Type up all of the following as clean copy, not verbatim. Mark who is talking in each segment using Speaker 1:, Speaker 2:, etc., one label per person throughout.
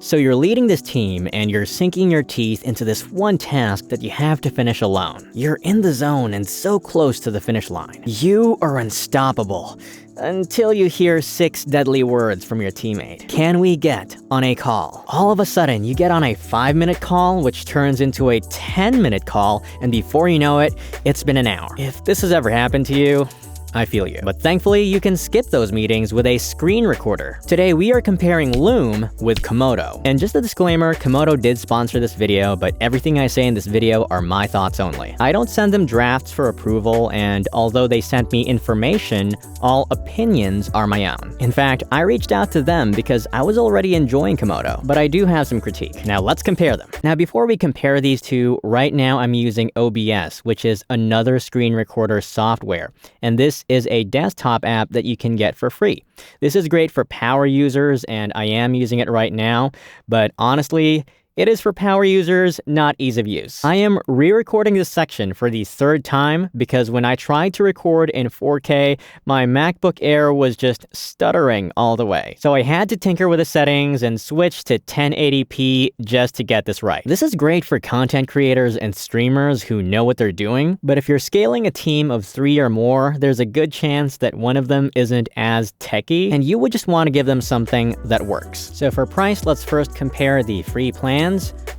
Speaker 1: So you're leading this team and you're sinking your teeth into this one task that you have to finish alone. You're in the zone and so close to the finish line. You are unstoppable. Until you hear 6 deadly words from your teammate. Can we get on a call? All of a sudden, you get on a 5-minute call, which turns into a 10-minute call, and before you know it, it's been an hour. If this has ever happened to you, I feel you. But thankfully, you can skip those meetings with a screen recorder. Today, we are comparing Loom with Komodo. And just a disclaimer, Komodo did sponsor this video, but everything I say in this video are my thoughts only. I don't send them drafts for approval, and although they sent me information, all opinions are my own. In fact, I reached out to them because I was already enjoying Komodo, but I do have some critique. Now let's compare them. Now before we compare these two, right now I'm using OBS, which is another screen recorder software, and this is a desktop app that you can get for free. This is great for power users, and I am using it right now, but honestly, it is for power users, not ease of use. I am re-recording this section for the 3rd time because when I tried to record in 4K, my MacBook Air was just stuttering all the way. So I had to tinker with the settings and switch to 1080p just to get this right. This is great for content creators and streamers who know what they're doing, but if you're scaling a team of 3 or more, there's a good chance that one of them isn't as techy, and you would just want to give them something that works. So for price, let's first compare the free plan.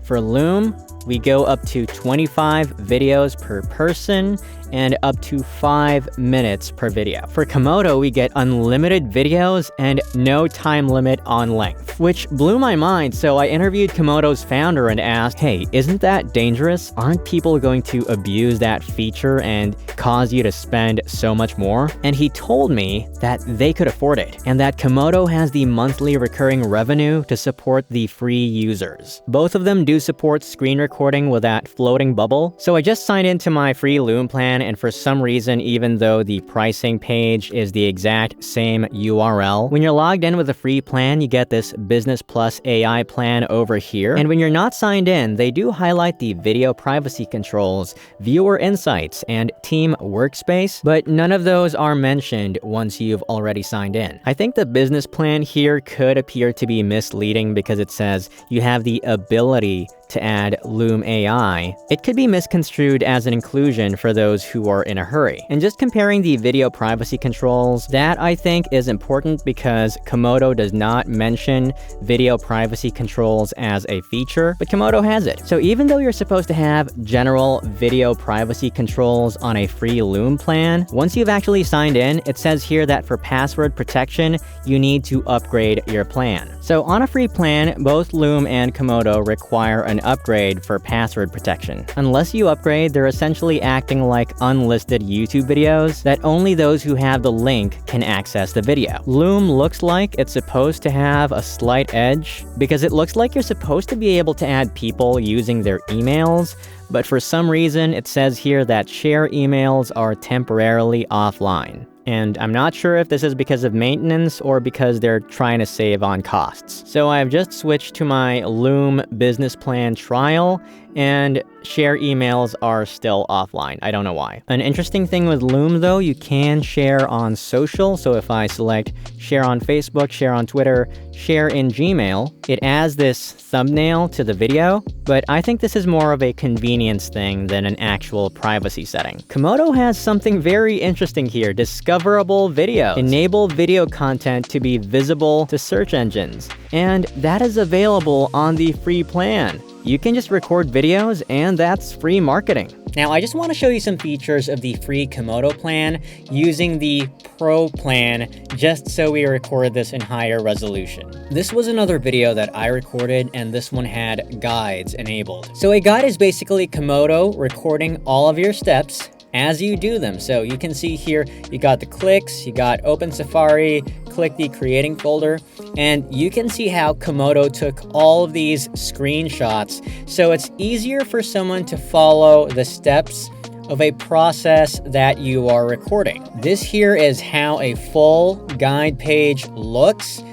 Speaker 1: For Loom, we go up to 25 videos per person and up to 5 minutes per video. For Komodo, we get unlimited videos and no time limit on length, which blew my mind. So I interviewed Komodo's founder and asked, hey, isn't that dangerous? Aren't people going to abuse that feature and cause you to spend so much more? And he told me that they could afford it and that Komodo has the monthly recurring revenue to support the free users. Both of them do support screen recording with that floating bubble. So I just signed into my free Loom plan, and for some reason, even though the pricing page is the exact same URL, when you're logged in with a free plan, you get this Business Plus AI plan over here. And when you're not signed in, they do highlight the video privacy controls, viewer insights, and team workspace, but none of those are mentioned once you've already signed in. I think the business plan here could appear to be misleading because it says you have the ability to add Loom AI. It could be misconstrued as an inclusion for those who are in a hurry. And just comparing the video privacy controls, that I think is important because Komodo does not mention video privacy controls as a feature, but Komodo has it. So even though you're supposed to have general video privacy controls on a free Loom plan, once you've actually signed in, it says here that for password protection, you need to upgrade your plan. So on a free plan, both Loom and Komodo require an upgrade for password protection. Unless you upgrade, they're essentially acting like unlisted YouTube videos that only those who have the link can access the video. Loom looks like it's supposed to have a slight edge because it looks like you're supposed to be able to add people using their emails, but for some reason it says here that share emails are temporarily offline. And I'm not sure if this is because of maintenance or because they're trying to save on costs. So I've just switched to my Loom business plan trial, and share emails are still offline. I don't know why. An interesting thing with Loom though, you can share on social. So if I select share on Facebook, share on Twitter, share in Gmail, it adds this thumbnail to the video, but I think this is more of a convenience thing than an actual privacy setting. Komodo has something very interesting here, discoverable video. Enable video content to be visible to search engines, and that is available on the free plan. You can just record videos, and that's free marketing. Now, I just want to show you some features of the free Komodo plan using the Pro plan, just so we record this in higher resolution. This was another video that I recorded, and this one had guides enabled. So a guide is basically Komodo recording all of your steps as you do them. So you can see here, you got the clicks, you got open Safari, click the creating folder, and you can see how Komodo took all of these screenshots. So it's easier for someone to follow the steps of a process that you are recording. This here is how a full guide page looks.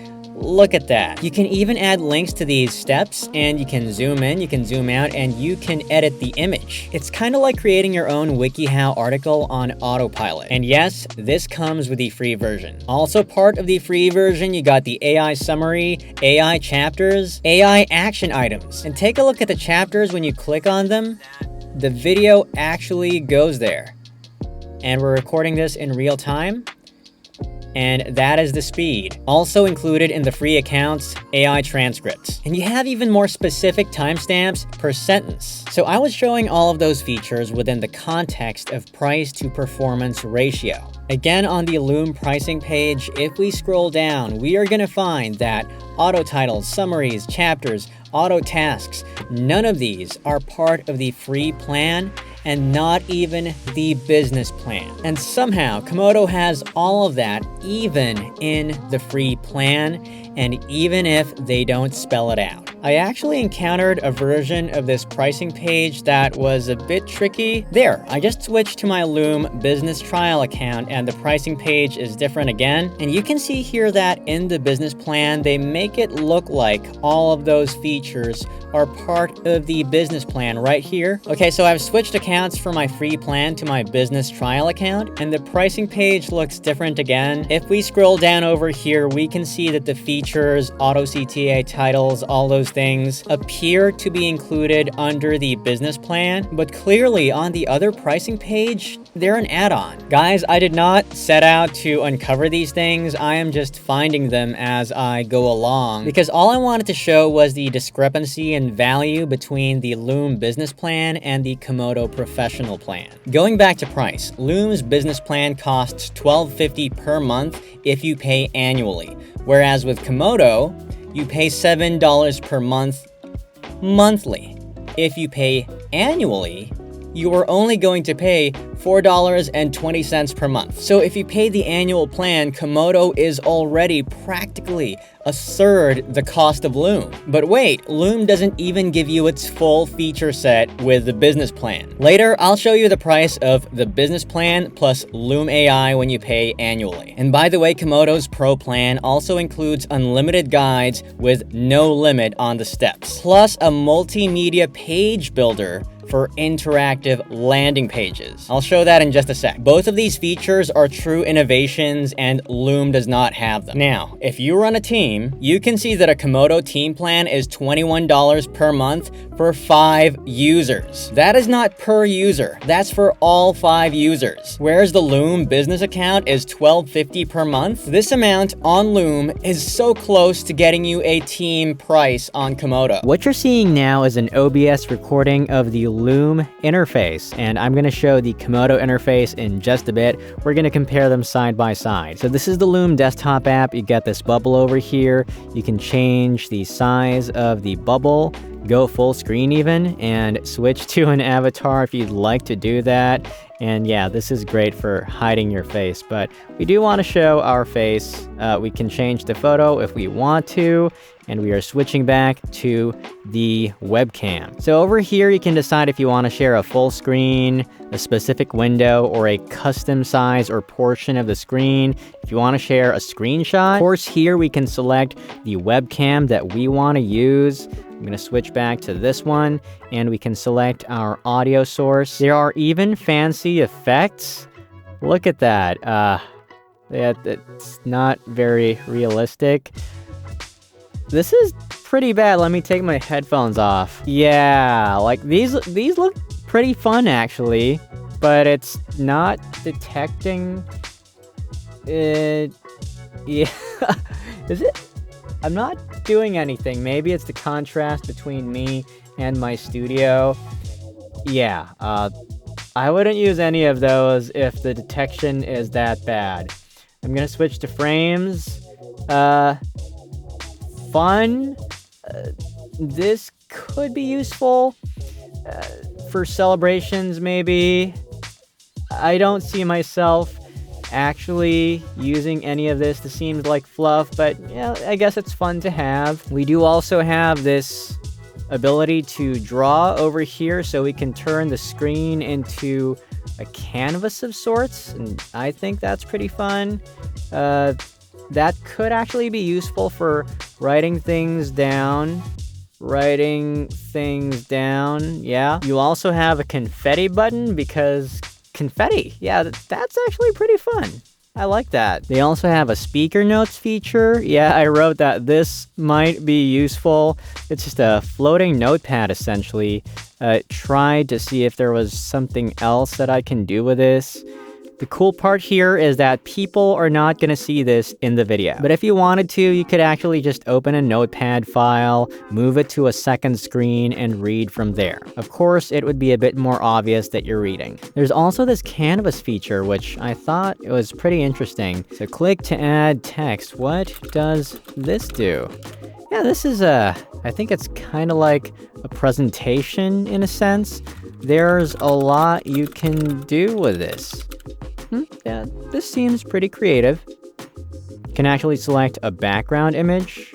Speaker 1: Look at that. You can even add links to these steps, and you can zoom in, you can zoom out, and you can edit the image. It's kind of like creating your own WikiHow article on autopilot. And yes, this comes with the free version. Also part of the free version, you got the AI summary, AI chapters, AI action items. And take a look at the chapters. When you click on them, the video actually goes there. And we're recording this in real time. And that is the speed. Also included in the free accounts, AI transcripts. And you have even more specific timestamps per sentence. So I was showing all of those features within the context of price to performance ratio. Again, on the Loom pricing page, if we scroll down, we are gonna find that auto titles, summaries, chapters, auto tasks, none of these are part of the free plan, and not even the business plan. And somehow, Komodo has all of that even in the free plan, and even if they don't spell it out. I actually encountered a version of this pricing page that was a bit tricky. There, I just switched to my Loom business trial account and the pricing page is different again. And you can see here that in the business plan, they make it look like all of those features are part of the business plan right here. Okay, so I've switched accounts from my free plan to my business trial account, and the pricing page looks different again. If we scroll down over here, we can see that the features, auto CTA titles, all those things appear to be included under the business plan, but clearly on the other pricing page, they're an add-on. Guys, I did not set out to uncover these things. I am just finding them as I go along, because all I wanted to show was the discrepancy in value between the Loom business plan and the Komodo professional plan. Going back to price, Loom's business plan costs $12.50 per month if you pay annually, whereas with Komodo, you pay $7 per month monthly. If you pay annually, you are only going to pay $4.20 per month. So if you pay the annual plan, Komodo is already practically a third the cost of Loom. But wait, Loom doesn't even give you its full feature set with the business plan. Later, I'll show you the price of the business plan plus Loom AI when you pay annually. And by the way, Komodo's Pro plan also includes unlimited guides with no limit on the steps, plus a multimedia page builder for interactive landing pages. I'll show that in just a sec. Both of these features are true innovations and Loom does not have them. Now, if you run a team, you can see that a Komodo team plan is $21 per month for 5 users. That is not per user, that's for all 5 users. Whereas the Loom business account is $12.50 per month, this amount on Loom is so close to getting you a team price on Komodo. What you're seeing now is an OBS recording of the Loom interface, and I'm going to show the Komodo interface in just a bit. We're going to compare them side by side. So this is the Loom desktop app. You get this bubble over here. You can change the size of the bubble, go full screen even, and switch to an avatar if you'd like to do that. And yeah, this is great for hiding your face, but we do want to show our face. We can change the photo if we want to, and we are switching back to the webcam. So over here, you can decide if you want to share a full screen, a specific window, or a custom size or portion of the screen. If you want to share a screenshot, of course, here we can select the webcam that we want to use. I'm going to switch back to this one, and we can select our audio source. There are even fancy effects. Look at that. Yeah, it's not very realistic. This is pretty bad. Let me take my headphones off. Yeah, like these look pretty fun actually, but it's not detecting it. Yeah, is it? I'm not doing anything. Maybe it's the contrast between me and my studio. Yeah, I wouldn't use any of those if the detection is that bad. I'm gonna switch to frames. Fun. This could be useful for celebrations, maybe. I don't see myself actually using any of this. This seems like fluff, but yeah, I guess it's fun to have. We do also have this ability to draw over here, so we can turn the screen into a canvas of sorts, and I think that's pretty fun. that could actually be useful for writing things down. Yeah. You also have a confetti button because confetti, yeah, that's actually pretty fun. I like that. They also have a speaker notes feature. Yeah, I wrote that this might be useful. It's just a floating notepad, essentially. Tried to see if there was something else that I can do with this. The cool part here is that people are not going to see this in the video. But if you wanted to, you could actually just open a notepad file, move it to a second screen, and read from there. Of course, it would be a bit more obvious that you're reading. There's also this canvas feature, which I thought was pretty interesting. So click to add text. What does this do? Yeah, this is I think it's kind of like a presentation in a sense. There's a lot you can do with this. Yeah, this seems pretty creative. You can actually select a background image.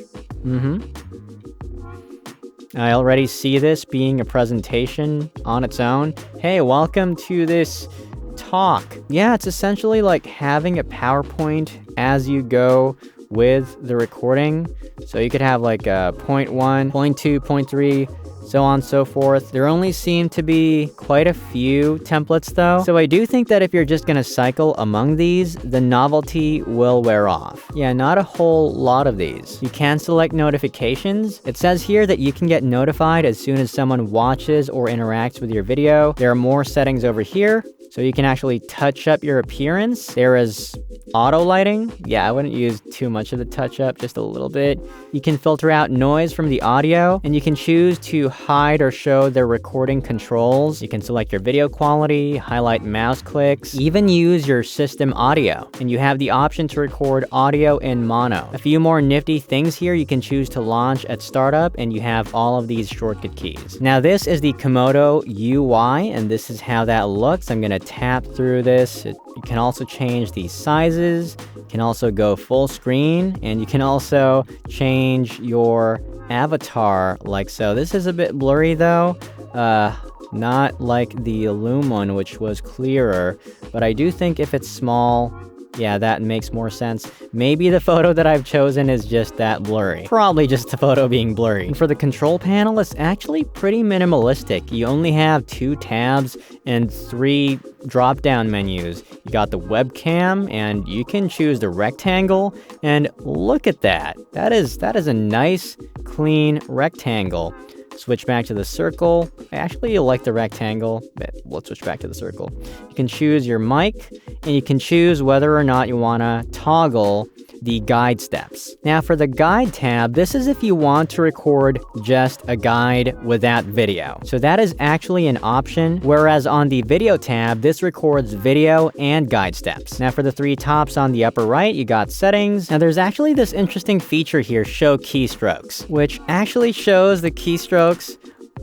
Speaker 1: I already see this being a presentation on its own. Hey, welcome to this talk. Yeah, it's essentially like having a PowerPoint as you go with the recording. So you could have like a point 1, point 2, point 3, so on and so forth. There only seem to be quite a few templates though. So I do think that if you're just gonna cycle among these, the novelty will wear off. Yeah, not a whole lot of these. You can select notifications. It says here that you can get notified as soon as someone watches or interacts with your video. There are more settings over here. So you can actually touch up your appearance. There is auto lighting. Yeah, I wouldn't use too much of the touch up, just a little bit. You can filter out noise from the audio, and you can choose to hide or show the recording controls. You can select your video quality, highlight mouse clicks, even use your system audio. And you have the option to record audio in mono. A few more nifty things here. You can choose to launch at startup, and you have all of these shortcut keys. Now this is the Komodo UI, and this is how that looks. I'm gonna tap through this. You can also change the sizes. You can also go full screen, and you can also change your avatar like so. This is a bit blurry though, not like the Loom one, which was clearer, but I do think if it's small, yeah, that makes more sense. Maybe the photo that I've chosen is just that blurry. Probably just the photo being blurry. And for the control panel, it's actually pretty minimalistic. You only have 2 tabs and 3 drop-down menus. You got the webcam, and you can choose the rectangle, and look at that. That is a nice, clean rectangle. Switch back to the circle. I actually like the rectangle, but we'll switch back to the circle. You can choose your mic, and you can choose whether or not you want to toggle the guide steps. Now for the guide tab, this is if you want to record just a guide without video. So that is actually an option, whereas on the video tab, this records video and guide steps. Now for the 3 tops on the upper right, you got settings. Now there's actually this interesting feature here, show keystrokes, which actually shows the keystrokes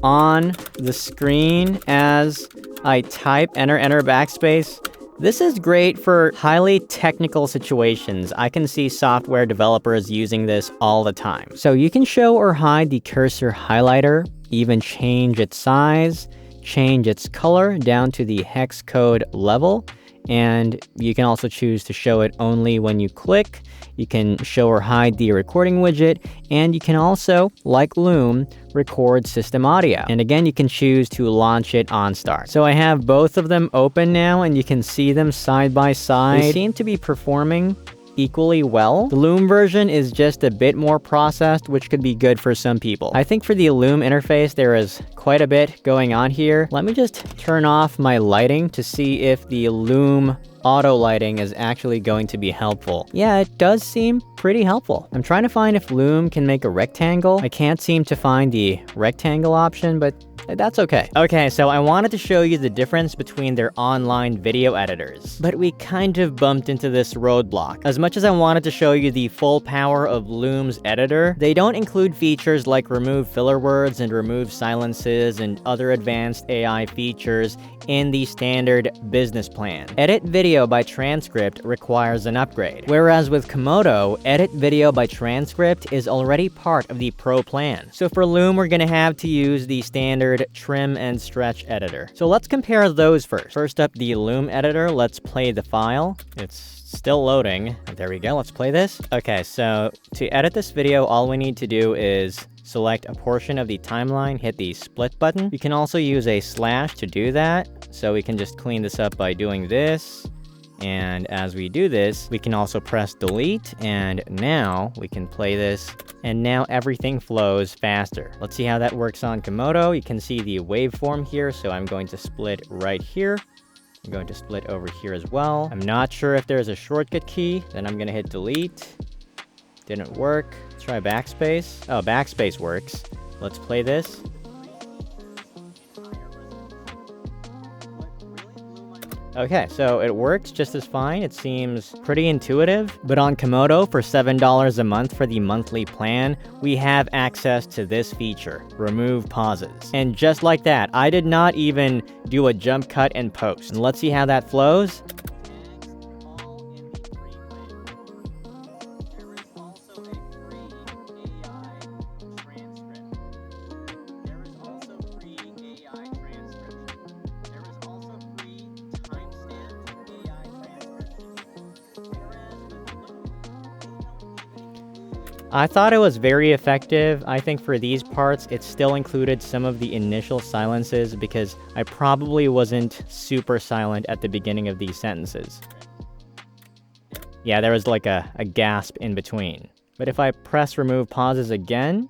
Speaker 1: on the screen as I type, enter backspace. This is great for highly technical situations. I can see software developers using this all the time. So you can show or hide the cursor highlighter, even change its size, change its color down to the hex code level, and you can also choose to show it only when you click. You can show or hide the recording widget, and you can also, like Loom, record system audio. And again, you can choose to launch it on start. So I have both of them open now, and you can see them side by side. They seem to be performing equally well. The Loom version is just a bit more processed, which could be good for some people. I think for the Loom interface, there is quite a bit going on here. Let me just turn off my lighting to see if the Loom auto lighting is actually going to be helpful. Yeah, it does seem pretty helpful. I'm trying to find if Loom can make a rectangle. I can't seem to find the rectangle option, but that's okay. Okay, so I wanted to show you the difference between their online video editors, but we kind of bumped into this roadblock. As much as I wanted to show you the full power of Loom's editor, they don't include features like remove filler words and remove silences and other advanced AI features in the standard business plan. Edit video by transcript requires an upgrade, whereas with Komodo, edit video by transcript is already part of the Pro plan. So for Loom, we're gonna have to use the standard featured trim and stretch editor. So let's compare those first. First up, the Loom editor. Let's play the file. It's still loading. There we go. Let's play this. Okay, so to edit this video, all we need to do is select a portion of the timeline, hit the split button. You can also use a slash to do that. So we can just clean this up by doing this. And as we do this, we can also press delete, and now we can play this, and now everything flows faster. Let's see how that works on Komodo. You can see the waveform here, so I'm going to split right here. I'm going to split over here as well. I'm not sure if there's a shortcut key, then I'm gonna hit delete. Didn't work. Let's try backspace. Oh, backspace works. Let's play this. Okay, so it works just as fine. It seems pretty intuitive. But on Komodo, for $7 a month for the monthly plan, we have access to this feature, remove pauses. And just like that, I did not even do a jump cut and post. And let's see how that flows. I thought it was very effective. I think for these parts, it still included some of the initial silences because I probably wasn't super silent at the beginning of these sentences. Yeah, there was like a gasp in between. But if I press remove pauses again,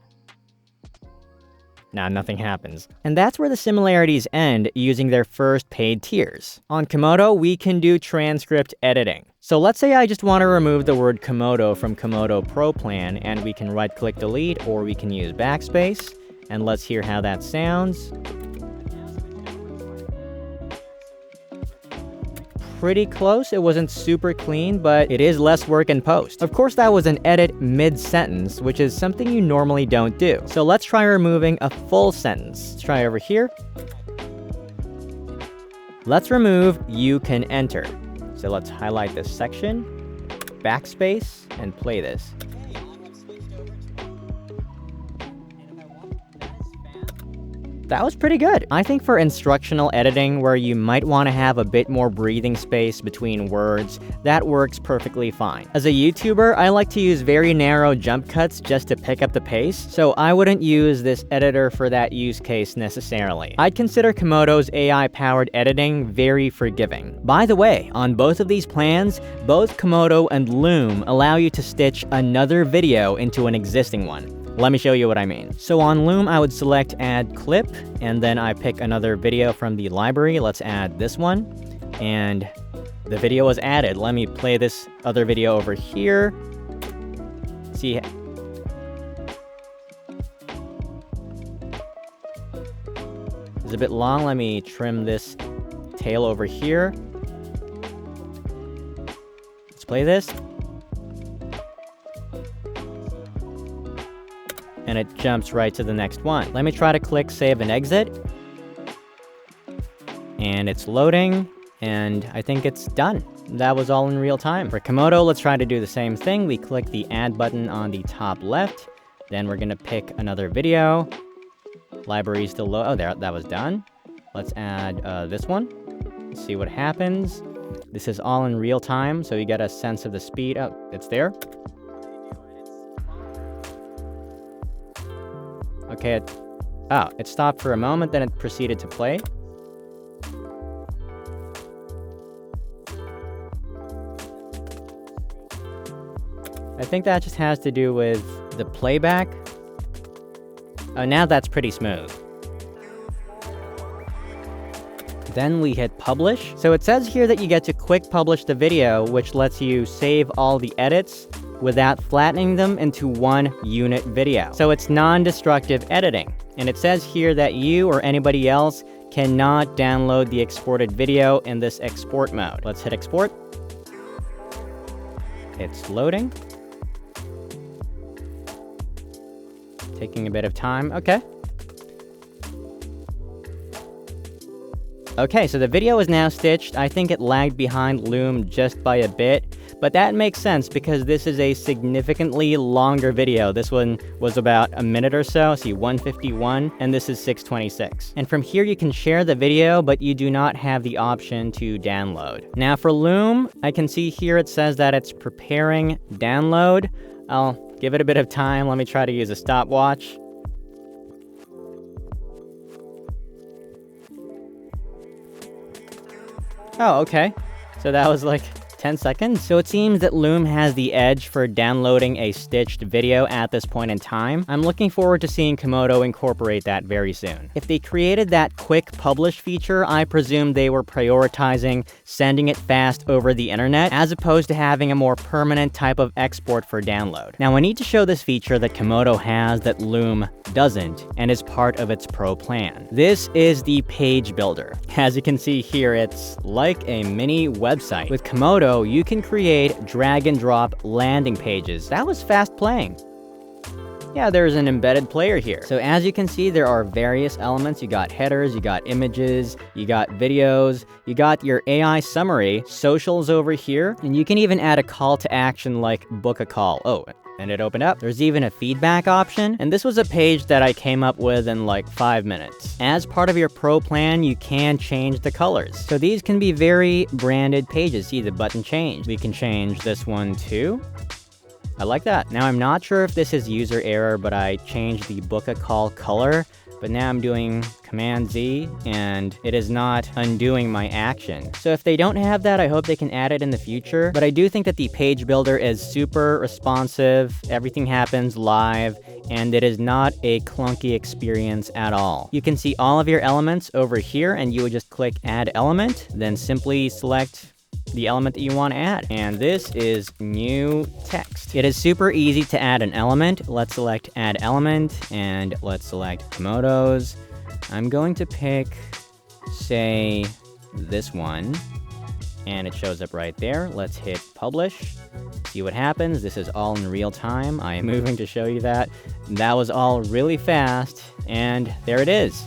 Speaker 1: nah, nothing happens. And that's where the similarities end using their first paid tiers. On Komodo, we can do transcript editing. So let's say I just want to remove the word Komodo from Komodo Pro plan, and we can right-click delete, or we can use backspace. And let's hear how that sounds. Pretty close. It wasn't super clean, but it is less work in post. Of course, that was an edit mid-sentence, which is something you normally don't do. So let's try removing a full sentence. Let's try over here. Let's remove "you can enter." So let's highlight this section, backspace, and play this. That was pretty good. I think for instructional editing, where you might want to have a bit more breathing space between words, that works perfectly fine. As a YouTuber, I like to use very narrow jump cuts just to pick up the pace, so I wouldn't use this editor for that use case necessarily. I'd consider Komodo's AI-powered editing very forgiving. By the way, on both of these plans, both Komodo and Loom allow you to stitch another video into an existing one. Let me show you what I mean. So on Loom, I would select add clip, and then I pick another video from the library. Let's add this one, and the video was added. Let me play this other video over here. See, it's a bit long. Let me trim this tail over here. Let's play this. And it jumps right to the next one. Let me try to click save and exit. And it's loading, and I think it's done. That was all in real time. For Komodo, let's try to do the same thing. We click the add button on the top left. Then we're gonna pick another video. Library still low. Oh, there, that was done. Let's add this one. Let's see what happens. This is all in real time, so you get a sense of the speed. Oh, it's there. Okay, it stopped for a moment, then it proceeded to play. I think that just has to do with the playback. Oh, now that's pretty smooth. Then we hit publish. So it says here that you get to quick publish the video, which lets you save all the edits without flattening them into one unit video. So it's non-destructive editing. And it says here that you or anybody else cannot download the exported video in this export mode. Let's hit export. It's loading. Taking a bit of time. Okay. Okay, so the video is now stitched. I think it lagged behind Loom just by a bit, but that makes sense because this is a significantly longer video. This one was about a minute or so, see 151, and this is 626. And from here you can share the video, but you do not have the option to download. Now for Loom, I can see here it says that it's preparing download. I'll give it a bit of time. Let me try to use a stopwatch. Oh, okay. So that was like 10 seconds. So it seems that Loom has the edge for downloading a stitched video at this point in time. I'm looking forward to seeing Komodo incorporate that very soon. If they created that quick publish feature, I presume they were prioritizing sending it fast over the internet, as opposed to having a more permanent type of export for download. Now I need to show this feature that Komodo has that Loom doesn't, and is part of its pro plan. This is the page builder. As you can see here, it's like a mini website. With Komodo, you can create drag and drop landing pages. That was fast playing. Yeah, there's an embedded player here. So as you can see, there are various elements. You got headers, you got images, you got videos, you got your AI summary, socials over here, and you can even add a call to action like book a call. Oh, and it opened up. There's even a feedback option, and this was a page that I came up with in like 5 minutes. As part of your pro plan, you can change the colors. So these can be very branded pages. See the button change. We can change this one too. I like that. Now I'm not sure if this is user error, but I changed the book a call color, but now I'm doing Command Z and it is not undoing my action. So if they don't have that, I hope they can add it in the future. But I do think that the page builder is super responsive. Everything happens live and it is not a clunky experience at all. You can see all of your elements over here and you would just click add element, then simply select the element that you want to add. And this is new text. It is super easy to add an element. Let's select add element and let's select Komodo's. I'm going to pick, say, this one, and it shows up right there. Let's hit publish. See what happens. This is all in real time. I am moving to show you that. That was all really fast, and there it is.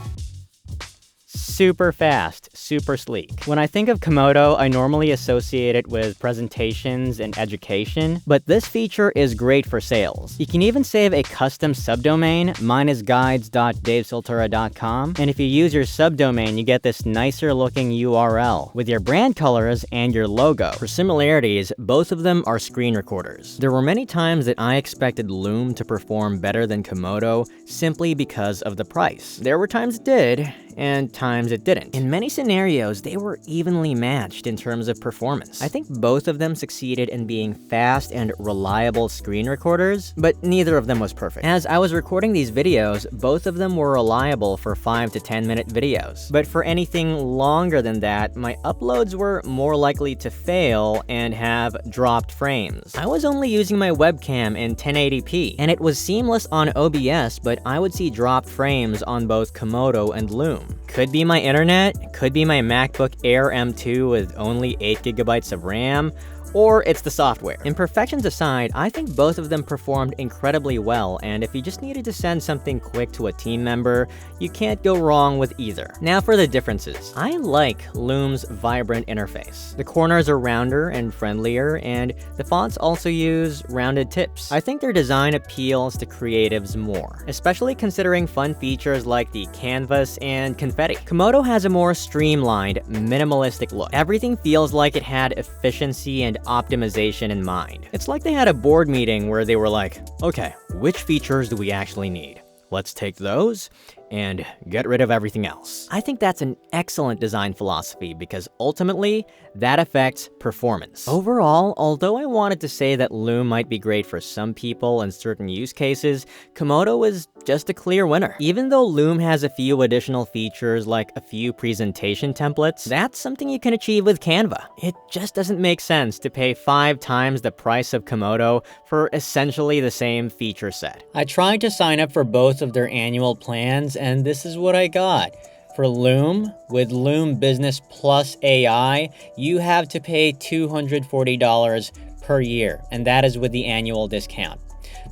Speaker 1: Super fast, super sleek. When I think of Komodo, I normally associate it with presentations and education, but this feature is great for sales. You can even save a custom subdomain. Mine is guides.davesiltura.com, and if you use your subdomain, you get this nicer looking URL with your brand colors and your logo. For similarities, both of them are screen recorders. There were many times that I expected Loom to perform better than Komodo simply because of the price. There were times it did, and times it didn't. In many scenarios, they were evenly matched in terms of performance. I think both of them succeeded in being fast and reliable screen recorders, but neither of them was perfect. As I was recording these videos, both of them were reliable for 5 to 10 minute videos. But for anything longer than that, my uploads were more likely to fail and have dropped frames. I was only using my webcam in 1080p, and it was seamless on OBS, but I would see dropped frames on both Komodo and Loom. Could be my internet, could be my MacBook Air M2 with only 8 GB of RAM, or it's the software. Imperfections aside, I think both of them performed incredibly well, and if you just needed to send something quick to a team member, you can't go wrong with either. Now for the differences. I like Loom's vibrant interface. The corners are rounder and friendlier, and the fonts also use rounded tips. I think their design appeals to creatives more, especially considering fun features like the canvas and confetti. Komodo has a more streamlined, minimalistic look. Everything feels like it had efficiency and optimization in mind. It's like they had a board meeting where they were like, okay, which features do we actually need? Let's take those and get rid of everything else. I think that's an excellent design philosophy because ultimately, that affects performance. Overall, although I wanted to say that Loom might be great for some people in certain use cases, Komodo is just a clear winner. Even though Loom has a few additional features like a few presentation templates, that's something you can achieve with Canva. It just doesn't make sense to pay 5 times the price of Komodo for essentially the same feature set. I tried to sign up for both of their annual plans, and this is what I got. For Loom, with Loom Business Plus AI, you have to pay $240 per year, and that is with the annual discount.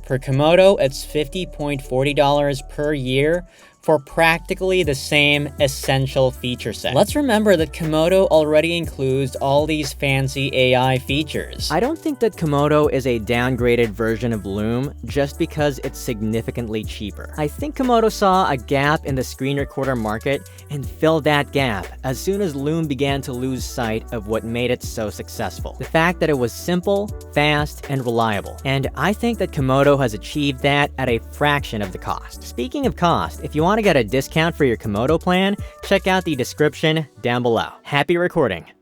Speaker 1: For Komodo, it's $50.40 per year for practically the same essential feature set. Let's remember that Komodo already includes all these fancy AI features. I don't think that Komodo is a downgraded version of Loom just because it's significantly cheaper. I think Komodo saw a gap in the screen recorder market and filled that gap as soon as Loom began to lose sight of what made it so successful. The fact that it was simple, fast, and reliable. And I think that Komodo has achieved that at a fraction of the cost. Speaking of cost, if you want to get a discount for your Komodo plan, check out the description down below. Happy recording!